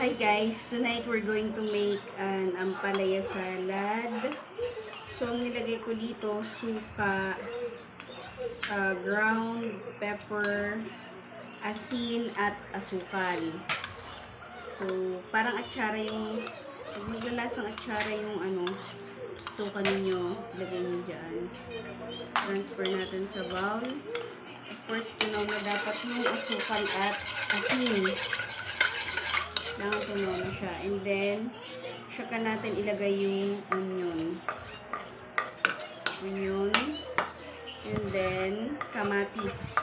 Hi guys, tonight we're going to make an ampalaya salad. So, ang nilagay ko dito, suka, ground pepper, asin, at asukal. So, parang atsara yung, maglalasang atsara yung suka ninyo. Lagay nyo dyan. Transfer natin sa bowl. Of course, tunaw na dapat yung asukal at asin. Tunaw na siya. And then, saka natin ilagay yung onion. And then, kamatis.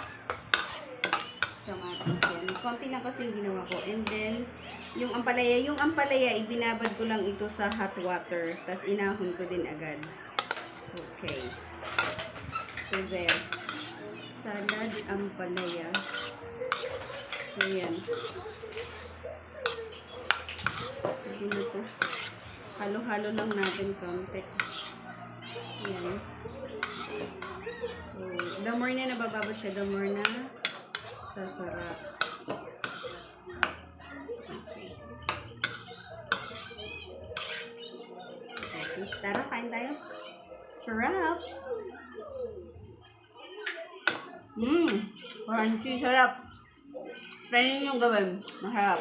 Kamatis yan. Konti lang kasi yung ginawa ko. And then, yung ampalaya, ibinabad ko lang ito sa hot water. Tapos, inahon ko din agad. Okay. So, there. Salad ampalaya. So, yan. Sige na to. Halo-halo lang natin konti. Yan. So, the more na nabababot siya, the more na sasarap. Okay. Okay. Tara, kain tayo. Sarap! Crunchy, sarap. Try nyo yung gawin. Masarap.